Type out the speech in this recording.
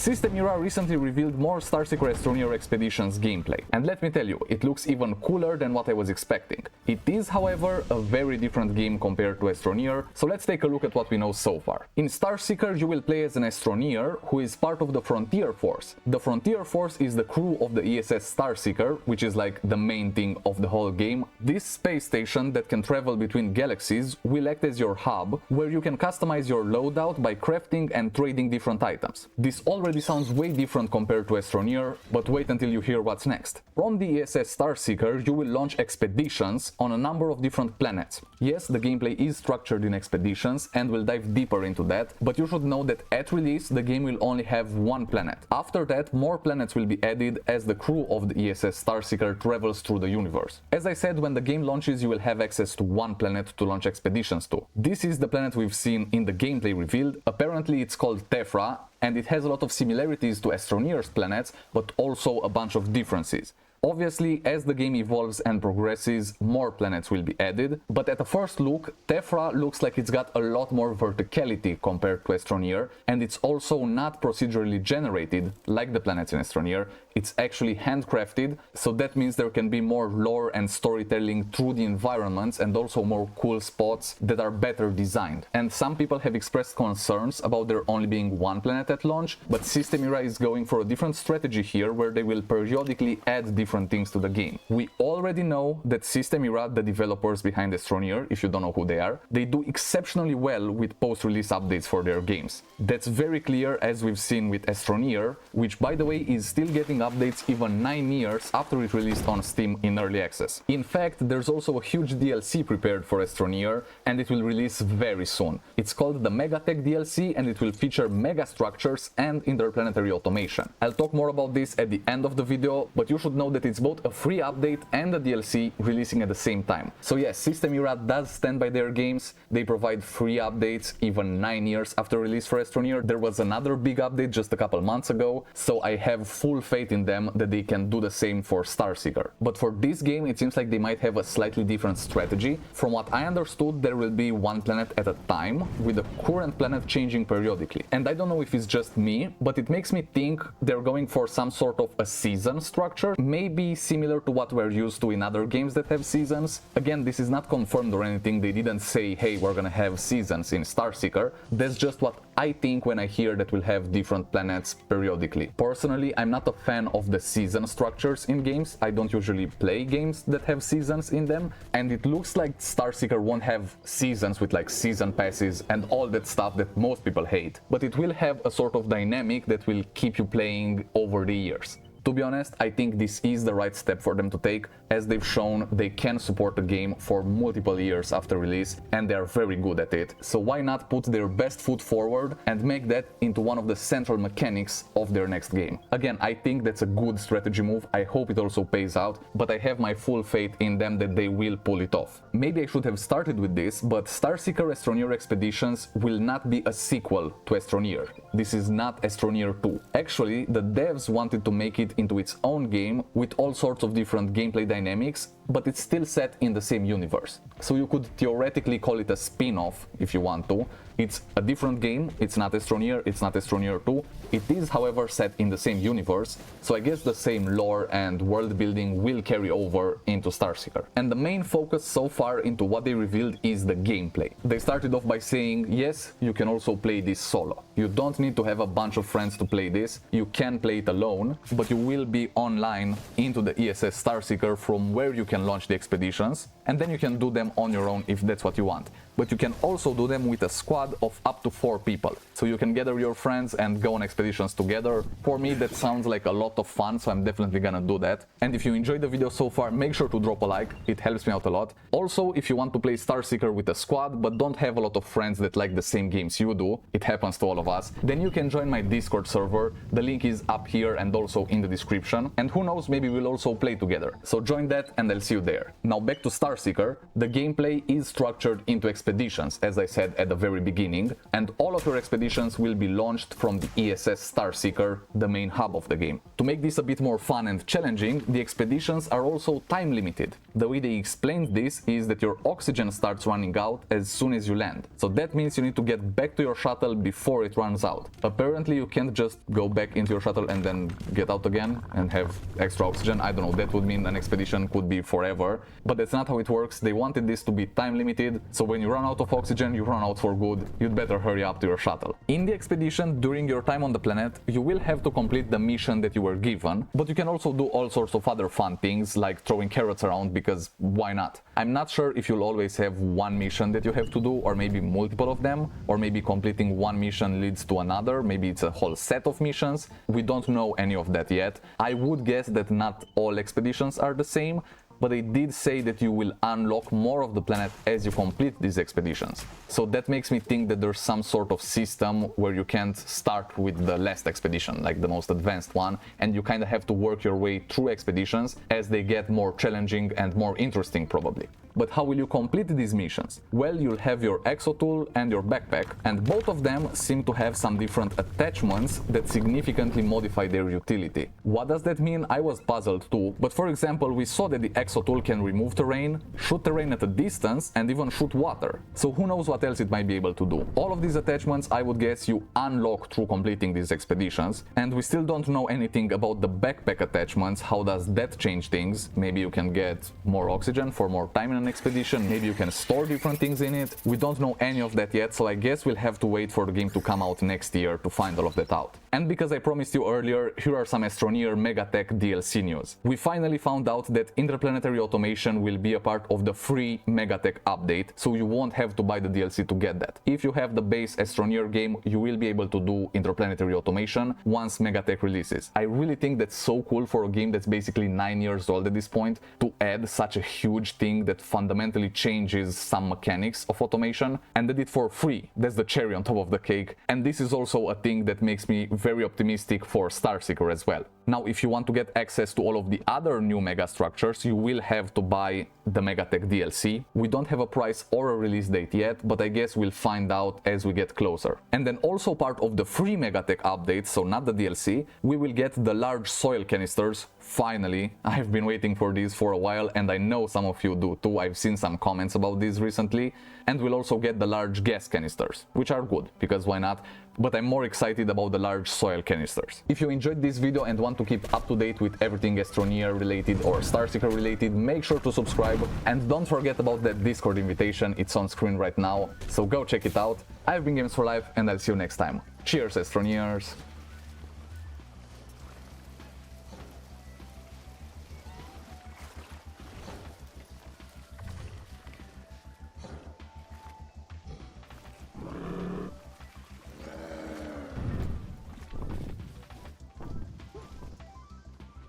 SystemEra recently revealed more STARSEEKER Astroneer Expeditions gameplay, and let me tell you, it looks even cooler than what I was expecting. It is, however, a very different game compared to Astroneer, so let's take a look at what we know so far. In STARSEEKER, you will play as an Astroneer who is part of the Frontier Force. The Frontier Force is the crew of the ESS STARSEEKER, which is like the main thing of the whole game. This space station that can travel between galaxies will act as your hub, where you can customize your loadout by crafting and trading different items. This already sounds way different compared to Astroneer, but wait until you hear what's next. From the ESS STARSEEKER, you will launch expeditions on a number of different planets. Yes, the gameplay is structured in expeditions, and we'll dive deeper into that, but you should know that at release, the game will only have one planet. After that, more planets will be added as the crew of the ESS STARSEEKER travels through the universe. As I said, when the game launches, you will have access to one planet to launch expeditions to. This is the planet we've seen in the gameplay revealed. Apparently, it's called Tephra, and it has a lot of similarities to Astroneer's planets, but also a bunch of differences. Obviously, as the game evolves and progresses, more planets will be added, but at a first look, Tephra looks like it's got a lot more verticality compared to Astroneer, and it's also not procedurally generated like the planets in Astroneer. It's actually handcrafted, so that means there can be more lore and storytelling through the environments, and also more cool spots that are better designed. And some people have expressed concerns about there only being one planet at launch, but SystemEra is going for a different strategy here, where they will periodically add different things to the game. We already know that SystemEra, the developers behind Astroneer, if you don't know who they are, they do exceptionally well with post-release updates for their games. That's very clear, as we've seen with Astroneer, which by the way is still getting updates even 9 years after it released on Steam in early access. In fact, there's also a huge DLC prepared for Astroneer, and it will release very soon. It's called the Megatech DLC, and it will feature mega structures and interplanetary automation. I'll talk more about this at the end of the video, but you should know that it's both a free update and a DLC releasing at the same time. So yes, SystemEra does stand by their games. They provide free updates even 9 years after release for Astroneer. There was another big update just a couple months ago, so I have full faith in them that they can do the same for STARSEEKER. But for this game, it seems like they might have a slightly different strategy. From what I understood, there will be one planet at a time, with the current planet changing periodically. And I don't know if it's just me, but it makes me think they're going for some sort of a season structure, maybe similar to what we're used to in other games that have seasons. Again, this is not confirmed or anything. They didn't say, hey, we're gonna have seasons in STARSEEKER. That's just what I think when I hear that we'll have different planets periodically. Personally, I'm not a fan of the season structures in games. I don't usually play games that have seasons in them, and it looks like STARSEEKER won't have seasons with like season passes and all that stuff that most people hate, but it will have a sort of dynamic that will keep you playing over the years. To be honest, I think this is the right step for them to take, as they've shown they can support the game for multiple years after release, and they are very good at it. So why not put their best foot forward and make that into one of the central mechanics of their next game? Again, I think that's a good strategy move. I hope it also pays out, but I have my full faith in them that they will pull it off. Maybe I should have started with this, but STARSEEKER Astroneer Expeditions will not be a sequel to Astroneer. This is not Astroneer 2. Actually, the devs wanted to make it into its own game with all sorts of different gameplay dynamics, but it's still set in the same universe. So you could theoretically call it a spin-off if you want to. It's a different game, it's not Astroneer, it's not Astroneer 2. It is, however, set in the same universe, so I guess the same lore and world building will carry over into STARSEEKER. And the main focus so far into what they revealed is the gameplay. They started off by saying, yes, you can also play this solo. You don't need to have a bunch of friends to play this, you can play it alone, but you will be online into the ESS STARSEEKER from where you can launch the expeditions, and then you can do them on your own if that's what you want. But you can also do them with a squad of up to 4 people. So you can gather your friends and go on expeditions together. For me, that sounds like a lot of fun, so I'm definitely gonna do that. And if you enjoyed the video so far, make sure to drop a like, it helps me out a lot. Also, if you want to play STARSEEKER with a squad, but don't have a lot of friends that like the same games you do, it happens to all of us, then you can join my Discord server. The link is up here and also in the description. And who knows, maybe we'll also play together. So join that and I'll see you there. Now back to STARSEEKER. The gameplay is structured into expeditions Expeditions, as I said at the very beginning, and all of your expeditions will be launched from the ESS STARSEEKER, the main hub of the game. To make this a bit more fun and challenging, the expeditions are also time limited. The way they explained this is that your oxygen starts running out as soon as you land. So that means you need to get back to your shuttle before it runs out. Apparently you can't just go back into your shuttle and then get out again and have extra oxygen. I don't know, that would mean an expedition could be forever, but that's not how it works. They wanted this to be time limited, so when you run out of oxygen, you run out for good. You'd better hurry up to your shuttle. In the expedition, during your time on the planet, you will have to complete the mission that you were given, but you can also do all sorts of other fun things like throwing carrots around, because why not? I'm not sure if you'll always have one mission that you have to do, or maybe multiple of them, or maybe completing one mission leads to another, maybe it's a whole set of missions. We don't know any of that yet. I would guess that not all expeditions are the same, but they did say that you will unlock more of the planet as you complete these expeditions. So that makes me think that there's some sort of system where you can't start with the last expedition, like the most advanced one, and you kind of have to work your way through expeditions as they get more challenging and more interesting probably. But how will you complete these missions? Well, you'll have your exotool and your backpack, and both of them seem to have some different attachments that significantly modify their utility. What does that mean? I was puzzled too, but for example, we saw that the exotool can remove terrain, shoot terrain at a distance, and even shoot water. So who knows what else it might be able to do. All of these attachments, I would guess, you unlock through completing these expeditions, and we still don't know anything about the backpack attachments. How does that change things? Maybe you can get more oxygen for more time in an expedition, maybe you can store different things in it. We don't know any of that yet, so I guess we'll have to wait for the game to come out next year to find all of that out. And because I promised you earlier, here are some Astroneer Megatech DLC news. We finally found out that interplanetary automation will be a part of the free Megatech update, so you won't have to buy the DLC to get that. If you have the base Astroneer game, you will be able to do interplanetary automation once Megatech releases. I really think that's so cool for a game that's basically 9 years old at this point, to add such a huge thing that fundamentally changes some mechanics of automation, and did it for free. That's the cherry on top of the cake, and this is also a thing that makes me very optimistic for STARSEEKER as well. Now, if you want to get access to all of the other new mega structures, you will have to buy the Megatech DLC. We don't have a price or a release date yet, but I guess we'll find out as we get closer. And then also part of the free Megatech update, so not the DLC, we will get the large soil canisters. Finally, I've been waiting for these for a while, and I know some of you do too. I've seen some comments about these recently. And we'll also get the large gas canisters, which are good, because why not? But I'm more excited about the large soil canisters. If you enjoyed this video and want to keep up to date with everything Astroneer related or STARSEEKER related, make sure to subscribe, and don't forget about that Discord invitation. It's on screen right now, so go check it out. I've been Games for Life, and I'll see you next time. Cheers, Astroneers!